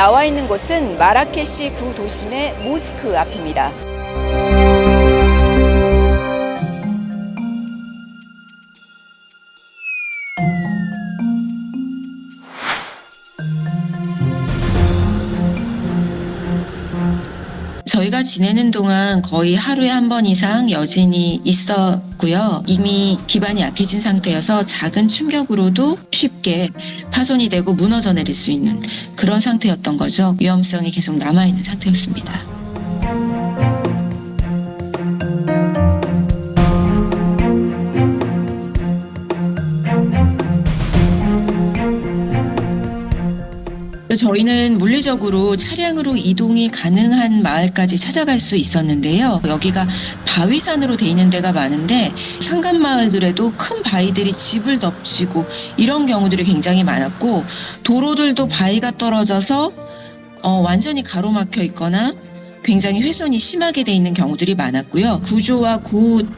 나와 있는 곳은 마라케시 구도심의 모스크 앞입니다. 저희가 지내는 동안 거의 하루에 한 번 이상 여진이 있었고요. 이미 기반이 약해진 상태여서 작은 충격으로도 쉽게 파손이 되고 무너져 내릴 수 있는 그런 상태였던 거죠. 위험성이 계속 남아있는 상태였습니다. 저희는 물리적으로 차량으로 이동이 가능한 마을까지 찾아갈 수 있었는데요. 여기가 바위산으로 돼 있는 데가 많은데 산간 마을들에도 큰 바위들이 집을 덮치고 이런 경우들이 굉장히 많았고, 도로들도 바위가 떨어져서 완전히 가로막혀 있거나 굉장히 훼손이 심하게 돼 있는 경우들이 많았고요. 구조와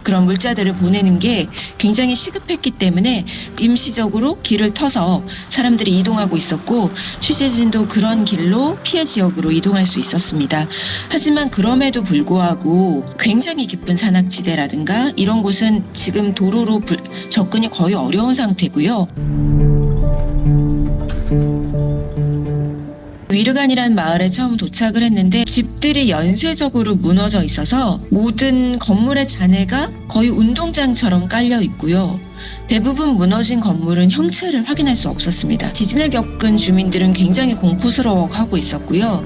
그런 물자들을 보내는 게 굉장히 시급했기 때문에 임시적으로 길을 터서 사람들이 이동하고 있었고, 취재진도 그런 길로 피해 지역으로 이동할 수 있었습니다. 하지만 그럼에도 불구하고 굉장히 깊은 산악지대라든가 이런 곳은 지금 도로로 접근이 거의 어려운 상태고요. 위르간이란 마을에 처음 도착을 했는데 집들이 연쇄적으로 무너져 있어서 모든 건물의 잔해가 거의 운동장처럼 깔려 있고요. 대부분 무너진 건물은 형체를 확인할 수 없었습니다. 지진을 겪은 주민들은 굉장히 공포스러워하고 있었고요.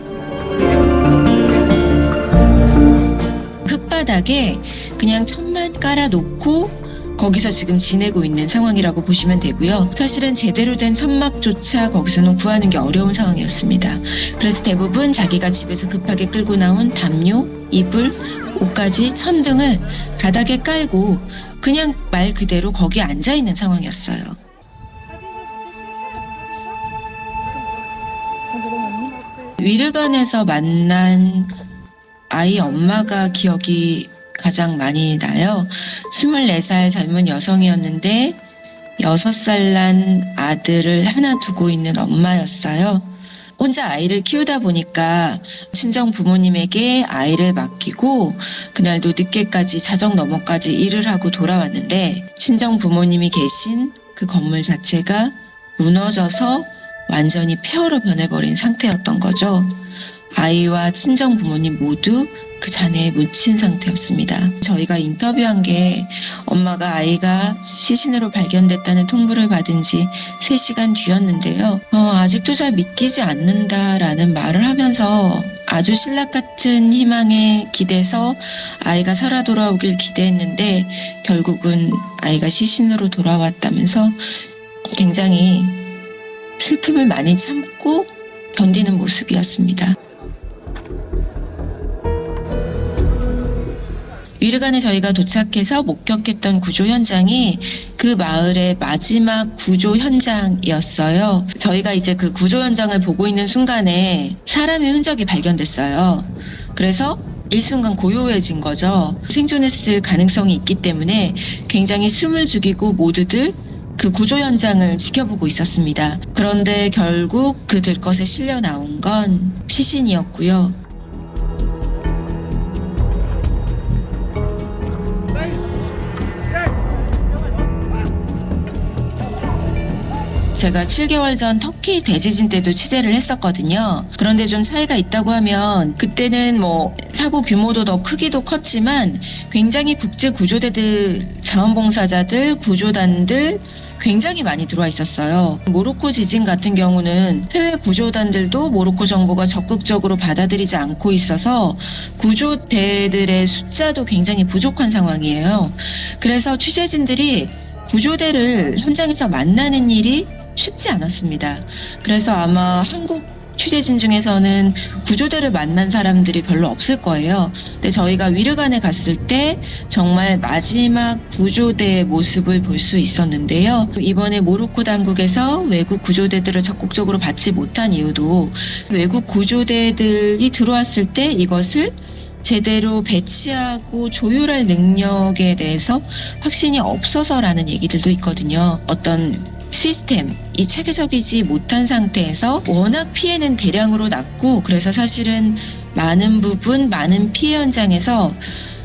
흙바닥에 그냥 천만 깔아놓고 거기서 지금 지내고 있는 상황이라고 보시면 되고요. 사실은 제대로 된 천막조차 거기서는 구하는 게 어려운 상황이었습니다. 그래서 대부분 자기가 집에서 급하게 끌고 나온 담요, 이불, 옷가지, 천 등을 바닥에 깔고 그냥 말 그대로 거기에 앉아 있는 상황이었어요. 위르간에서 만난 아이 엄마가 기억이 가장 많이 나요. 24살 젊은 여성이었는데 6살 난 아들을 하나 두고 있는 엄마였어요. 혼자 아이를 키우다 보니까 친정 부모님에게 아이를 맡기고 그날도 늦게까지 자정 넘어까지 일을 하고 돌아왔는데, 친정 부모님이 계신 그 건물 자체가 무너져서 완전히 폐허로 변해버린 상태였던 거죠. 아이와 친정 부모님 모두 그 잔해에 묻힌 상태였습니다. 저희가 인터뷰한 게 엄마가 아이가 시신으로 발견됐다는 통보를 받은 지 3시간 뒤였는데요. 아직도 잘 믿기지 않는다라는 말을 하면서 아주 신락 같은 희망에 기대서 아이가 살아 돌아오길 기대했는데 결국은 아이가 시신으로 돌아왔다면서 굉장히 슬픔을 많이 참고 견디는 모습이었습니다. 위르간에 저희가 도착해서 목격했던 구조 현장이 그 마을의 마지막 구조 현장이었어요. 저희가 이제 그 구조 현장을 보고 있는 순간에 사람의 흔적이 발견됐어요. 그래서 일순간 고요해진 거죠. 생존했을 가능성이 있기 때문에 굉장히 숨을 죽이고 모두들 그 구조 현장을 지켜보고 있었습니다. 그런데 결국 그 들것에 실려 나온 건 시신이었고요. 제가 7개월 전 터키 대지진 때도 취재를 했었거든요. 그런데 좀 차이가 있다고 하면 그때는 사고 규모도 더 크기도 컸지만 굉장히 국제 구조대들, 자원봉사자들, 구조단들 굉장히 많이 들어와 있었어요. 모로코 지진 같은 경우는 해외 구조단들도 모로코 정부가 적극적으로 받아들이지 않고 있어서 구조대들의 숫자도 굉장히 부족한 상황이에요. 그래서 취재진들이 구조대를 현장에서 만나는 일이 쉽지 않았습니다. 그래서 아마 한국 취재진 중에서는 구조대를 만난 사람들이 별로 없을 거예요. 근데 저희가 위르간에 갔을 때 정말 마지막 구조대의 모습을 볼 수 있었는데요. 이번에 모로코 당국에서 외국 구조대들을 적극적으로 받지 못한 이유도 외국 구조대들이 들어왔을 때 이것을 제대로 배치하고 조율할 능력에 대해서 확신이 없어서라는 얘기들도 있거든요. 어떤 시스템, 이 체계적이지 못한 상태에서 워낙 피해는 대량으로 났고 그래서 사실은 많은 부분, 많은 피해 현장에서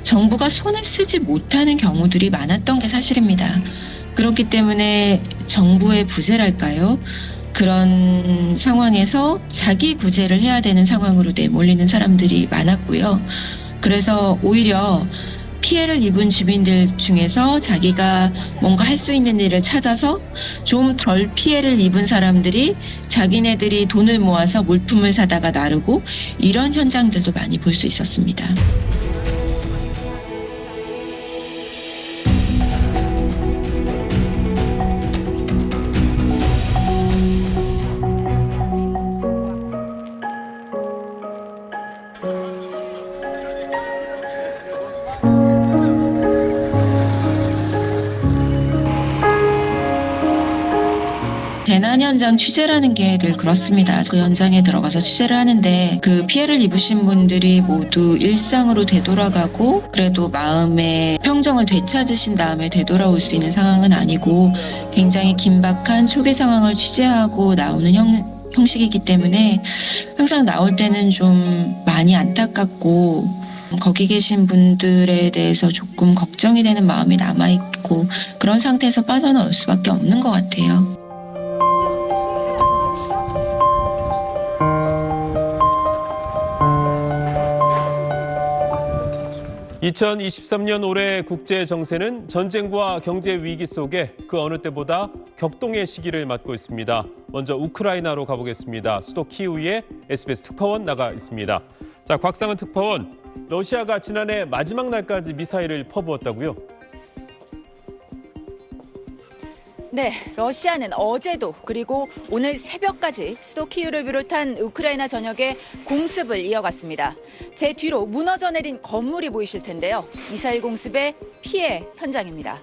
정부가 손을 쓰지 못하는 경우들이 많았던 게 사실입니다. 그렇기 때문에 정부의 부재랄까요? 그런 상황에서 자기 구제를 해야 되는 상황으로 내몰리는 사람들이 많았고요. 그래서 오히려 피해를 입은 주민들 중에서 자기가 뭔가 할 수 있는 일을 찾아서 좀 덜 피해를 입은 사람들이 자기네들이 돈을 모아서 물품을 사다가 나르고 이런 현장들도 많이 볼 수 있었습니다. 재난 현장 취재라는 게 늘 그렇습니다. 그 현장에 들어가서 취재를 하는데 그 피해를 입으신 분들이 모두 일상으로 되돌아가고 그래도 마음의 평정을 되찾으신 다음에 되돌아올 수 있는 상황은 아니고 굉장히 긴박한 초기 상황을 취재하고 나오는 형식이기 때문에 항상 나올 때는 좀 많이 안타깝고 거기 계신 분들에 대해서 조금 걱정이 되는 마음이 남아있고 그런 상태에서 빠져나올 수밖에 없는 것 같아요. 2023년 올해 국제 정세는 전쟁과 경제 위기 속에 그 어느 때보다 격동의 시기를 맞고 있습니다. 먼저 우크라이나로 가보겠습니다. 수도 키이우에 SBS 특파원 나가 있습니다. 자, 곽상은 특파원, 러시아가 지난해 마지막 날까지 미사일을 퍼부었다고요? 네, 러시아는 어제도 그리고 오늘 새벽까지 수도 키이우를 비롯한 우크라이나 전역에 공습을 이어갔습니다. 제 뒤로 무너져 내린 건물이 보이실 텐데요. 미사일 공습의 피해 현장입니다.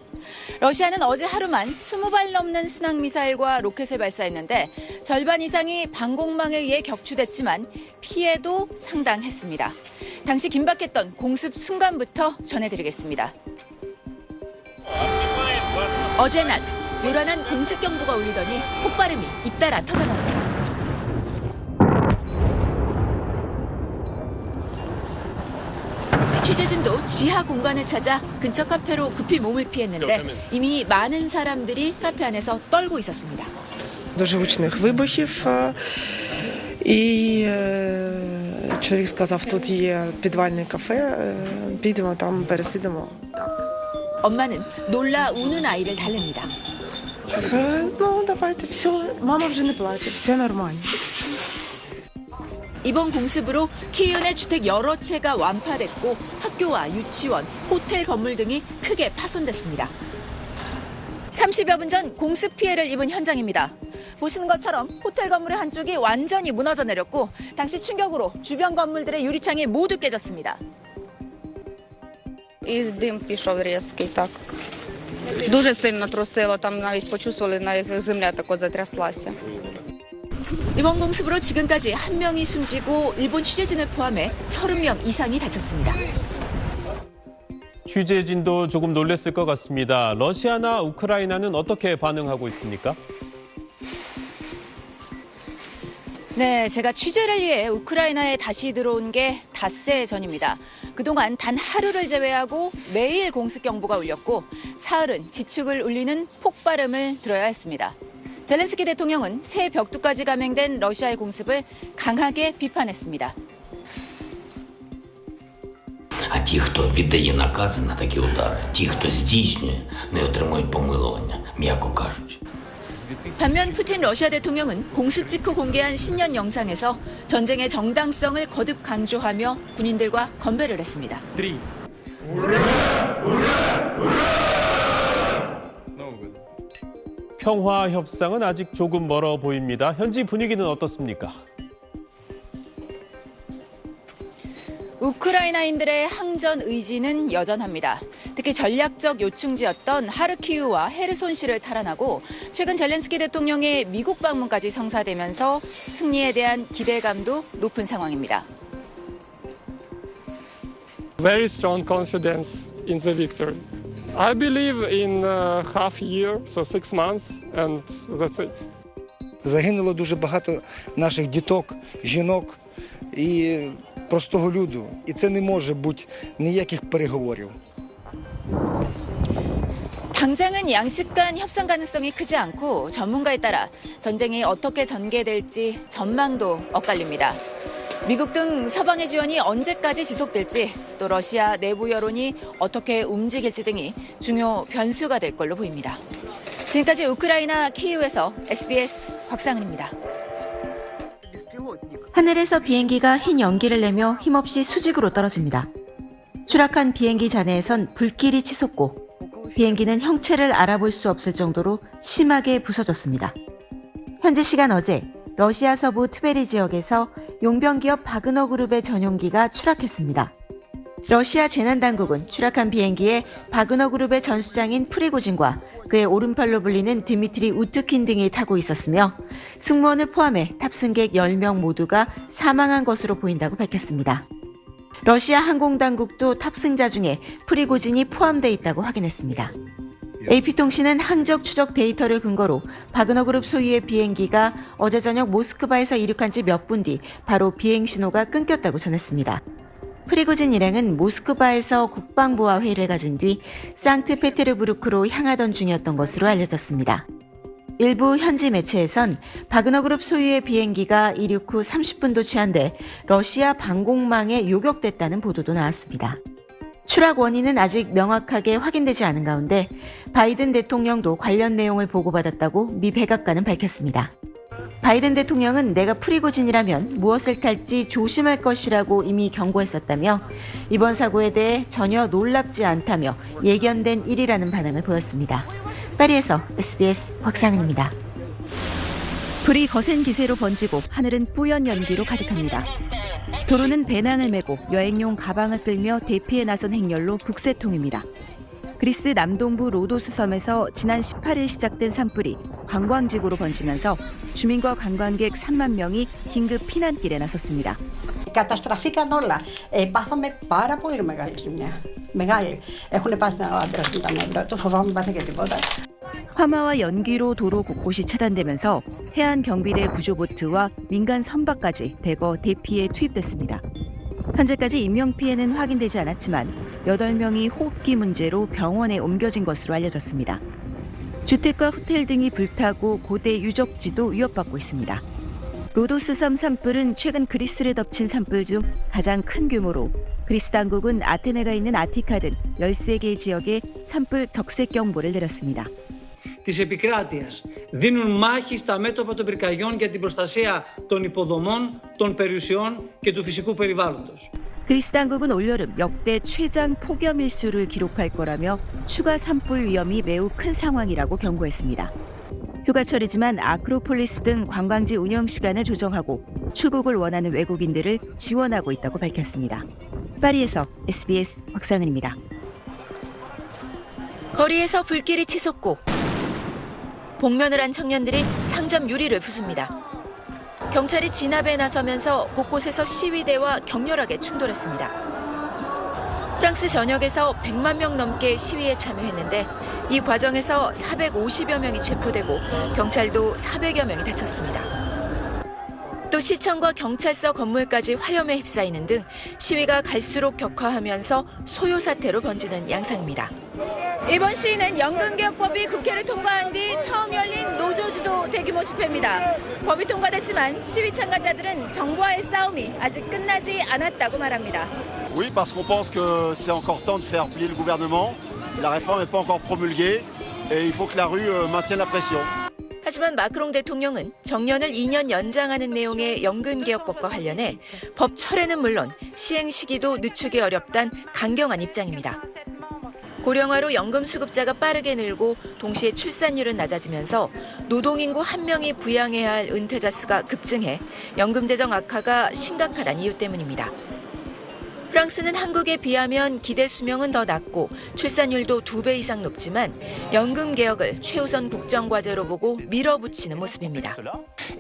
러시아는 어제 하루만 20발 넘는 순항미사일과 로켓을 발사했는데 절반 이상이 방공망에 의해 격추됐지만 피해도 상당했습니다. 당시 긴박했던 공습 순간부터 전해드리겠습니다. 어제 낮 요란한 공습 경보가 울리더니 폭발음이 잇따라 터져나옵니다. 취재진도 지하 공간을 찾아 근처 카페로 급히 몸을 피했는데 이미 많은 사람들이 카페 안에서 떨고 있었습니다. Дуже гучних вибухів, і чоловік сказав, тут є підвальне кафе, підемо там, пересидимо. 엄마는 놀라 우는 아이를 달랩니다. Ну, давайте, все, мама вже не плаче, все нормально. 이번 공습으로 키이우 내 주택 여러 채가 완파됐고 학교와 유치원, 호텔 건물 등이 크게 파손됐습니다. 30여 분 전 공습 피해를 입은 현장입니다. 보시는 것처럼 호텔 건물의 한쪽이 완전히 무너져 내렸고 당시 충격으로 주변 건물들의 유리창이 모두 깨졌습니다. І дим пішов різкий, так. Дуже сильно трусило, там навіть почувствували, навіть земля тако затряслася. 이번 공습으로 지금까지 1명이 숨지고 일본 취재진을 포함해 30명 이상이 다쳤습니다. 취재진도 조금 놀랐을 것 같습니다. 러시아나 우크라이나는 어떻게 반응하고 있습니까? 네, 제가 취재를 위해 우크라이나에 다시 들어온 게 닷새 전입니다. 그동안 단 하루를 제외하고 매일 공습 경보가 울렸고 사흘은 지축을 울리는 폭발음을 들어야 했습니다. 젤렌스키 대통령은 새 벽두까지 감행된 러시아의 공습을 강하게 비판했습니다. А ті, хто віддає накази на такі удари, ті, хто здійснює, не отримують помилування, м'яко кажучи. 반면 푸틴 러시아 대통령은 공습 직후 공개한 신년 영상에서 전쟁의 정당성을 거듭 강조하며 군인들과 건배를 했습니다. 평화 협상은 아직 조금 멀어 보입니다. 현지 분위기는 어떻습니까? 우크라이나인들의 항전 의지는 여전합니다. 특히 전략적 요충지였던 하르키우와 헤르손시를 탈환하고 최근 젤렌스키 대통령의 미국 방문까지 성사되면서 승리에 대한 기대감도 높은 상황입니다. Very strong confidence in the victory. I believe in half year, so 6 months, and that's it. Загинуло дуже багато наших діток, жінок і простого люду. І це не може бути ніяких переговорів. 당장은 양측 간 협상 가능성이 크지 않고 전문가에 따라 전쟁이 어떻게 전개될지 전망도 엇갈립니다. 미국 등 서방의 지원이 언제까지 지속될지 또 러시아 내부 여론이 어떻게 움직일지 등이 중요 변수가 될 걸로 보입니다. 지금까지 우크라이나 키이우에서 SBS 곽상은입니다. 하늘에서 비행기가 흰 연기를 내며 힘없이 수직으로 떨어집니다. 추락한 비행기 잔해에선 불길이 치솟고 비행기는 형체를 알아볼 수 없을 정도로 심하게 부서졌습니다. 현지 시간 어제 러시아 서부 트베리 지역에서 용병기업 바그너 그룹의 전용기가 추락했습니다. 러시아 재난당국은 추락한 비행기에 바그너 그룹의 전수장인 프리고진과 그의 오른팔로 불리는 드미트리 우트킨 등이 타고 있었으며 승무원을 포함해 탑승객 10명 모두가 사망한 것으로 보인다고 밝혔습니다. 러시아 항공당국도 탑승자 중에 프리고진이 포함돼 있다고 확인했습니다. AP통신은 항적 추적 데이터를 근거로 바그너 그룹 소유의 비행기가 어제 저녁 모스크바에서 이륙한 지 몇 분 뒤 바로 비행 신호가 끊겼다고 전했습니다. 프리고진 일행은 모스크바에서 국방부와 회의를 가진 뒤 상트페테르부르크로 향하던 중이었던 것으로 알려졌습니다. 일부 현지 매체에선 바그너 그룹 소유의 비행기가 이륙 후 30분도 채 안 돼 러시아 방공망에 요격됐다는 보도도 나왔습니다. 추락 원인은 아직 명확하게 확인되지 않은 가운데 바이든 대통령도 관련 내용을 보고받았다고 미 백악관은 밝혔습니다. 바이든 대통령은 내가 프리고진이라면 무엇을 탈지 조심할 것이라고 이미 경고했었다며 이번 사고에 대해 전혀 놀랍지 않다며 예견된 일이라는 반응을 보였습니다. 파리에서 SBS 곽상은입니다. 불이 거센 기세로 번지고 하늘은 뿌연 연기로 가득합니다. 도로는 배낭을 메고 여행용 가방을 끌며 대피에 나선 행렬로 북새통입니다. 그리스 남동부 로도스 섬에서 지난 18일 시작된 산불이 관광지구로 번지면서 주민과 관광객 3만 명이 긴급 피난길에 나섰습니다. Καταστραφήκαν όλα. Πάθαμε πάρα πολύ μεγάλη ζημιά. Μεγάλη. Έχουν πάθει ο άντρας μου τα νεύρα του, φοβάμαι πάθει και τίποτα. 화마와 연기로 도로 곳곳이 차단되면서 해안 경비대 구조보트와 민간 선박까지 대거 대피에 투입됐습니다. 현재까지 인명피해는 확인되지 않았지만 8명이 호흡기 문제로 병원에 옮겨진 것으로 알려졌습니다. 주택과 호텔 등이 불타고 고대 유적지도 위협받고 있습니다. 로도스 섬 산불은 최근 그리스를 덮친 산불 중 가장 큰 규모로 그리스 당국은 아테네가 있는 아티카 등 13개 지역에 산불 적색 경보를 내렸습니다. της επικράτειας δίνουν μάχη στα μέτωπα των πυρκαγιών για την προστασία των υποδομών, των περιουσιών και του φυσικού περιβάλλοντος. 그리스 당국은 올여름 역대 최장 폭염 일수를 기록할 거라며 추가 산불 위험이 매우 큰 상황이라고 경고했습니다. 휴가철이지만 아크로폴리스 등 관광지 운영 시간을 조정하고 출국을 원하는 외국인들을 지원하고 있다고 밝혔습니다. 파리에서 SBS 곽상은입니다. 거리에서 불길이 치솟고 복면을 한 청년들이 상점 유리를 부숩니다. 경찰이 진압에 나서면서 곳곳에서 시위대와 격렬하게 충돌했습니다. 프랑스 전역에서 100만 명 넘게 시위에 참여했는데 이 과정에서 450여 명이 체포되고 경찰도 400여 명이 다쳤습니다. 또 시청과 경찰서 건물까지 화염에 휩싸이는 등 시위가 갈수록 격화하면서 소요 사태로 번지는 양상입니다. 이번 시위는 연금개혁법이 국회를 통과한 뒤 처음 열린 노조주도 대규모 집회입니다. 법이 통과됐지만 시위 참가자들은 정부와의 싸움이 아직 끝나지 않았다고 말합니다. Oui, parce qu'on pense que c'est encore temps de faire plier le gouvernement. La réforme n'est pas encore promulguée et il faut que la rue maintienne la pression. 하지만 마크롱 대통령은 정년을 2년 연장하는 내용의 연금개혁법과 관련해 법 철회는 물론 시행 시기도 늦추기 어렵단 강경한 입장입니다. 고령화로 연금 수급자가 빠르게 늘고 동시에 출산율은 낮아지면서 노동인구 1명이 부양해야 할 은퇴자 수가 급증해 연금 재정 악화가 심각하다는 이유 때문입니다. 프랑스는 한국에 비하면 기대 수명은 더 낮고 출산율도 2배 이상 높지만 연금 개혁을 최우선 국정 과제로 보고 밀어붙이는 모습입니다.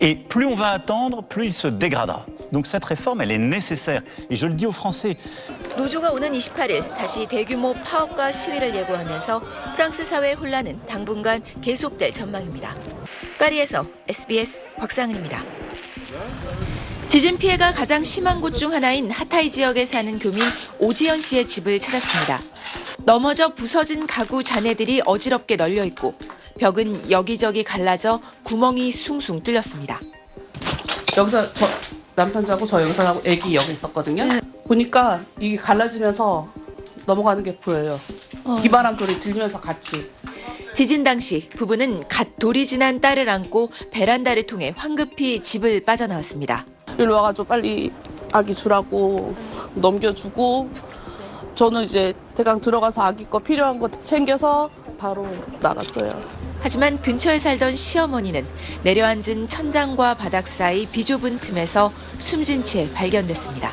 Et plus on va attendre, plus il se dégradera. Donc cette réforme, elle est nécessaire. Et je le dis aux Français. 노조가 오는 28일 다시 대규모 파업과 시위를 예고하면서 프랑스 사회 혼란은 당분간 계속될 전망입니다. 파리에서 SBS 곽상은입니다. 지진 피해가 가장 심한 곳 중 하나인 하타이 지역에 사는 교민 오지연 씨의 집을 찾았습니다. 넘어져 부서진 가구 잔해들이 어지럽게 널려 있고 벽은 여기저기 갈라져 구멍이 숭숭 뚫렸습니다. 여기서 저 남편 자고 저 여기서 자고 애기 여기 있었거든요. 보니까 이게 갈라지면서 넘어가는 게 보여요. 비바람 소리 들리면서 같이. 지진 당시 부부는 갓 돌이 지난 딸을 안고 베란다를 통해 황급히 집을 빠져나왔습니다. 일로 와가지고 빨리 아기 주라고 넘겨주고 저는 이제 대강 들어가서 아기 거 필요한 거 챙겨서 바로 나갔어요. 하지만 근처에 살던 시어머니는 내려앉은 천장과 바닥 사이 비좁은 틈에서 숨진 채 발견됐습니다.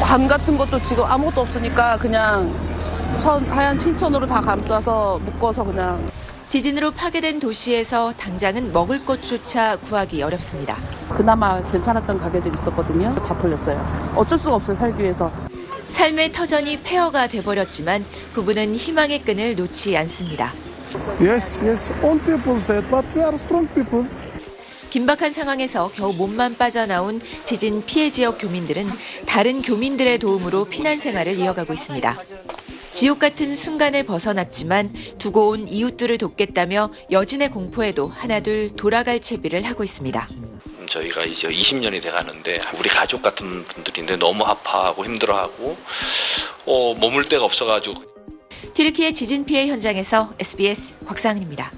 관 같은 것도 지금 아무것도 없으니까 그냥 하얀 틴천으로 다 감싸서 묶어서 그냥. 지진으로 파괴된 도시에서 당장은 먹을 것조차 구하기 어렵습니다. 그나마 괜찮았던 가게들이 있었거든요. 다 털렸어요. 어쩔 수가 없어요, 살기 위해서. 삶의 터전이 폐허가 돼버렸지만 부부는 희망의 끈을 놓지 않습니다. Yes, all people said, but we are strong people. 긴박한 상황에서 겨우 몸만 빠져나온 지진 피해 지역 교민들은 다른 교민들의 도움으로 피난 생활을 이어가고 있습니다. 지옥 같은 순간을 벗어났지만 두고 온 이웃들을 돕겠다며 여진의 공포에도 하나둘 돌아갈 채비를 하고 있습니다. 저희가 이제 20년이 돼가는데 우리 가족 같은 분들인데 너무 아파하고 힘들어하고 머물 데가 없어가지고. 튀르키예 지진 피해 현장에서 SBS 곽상은입니다.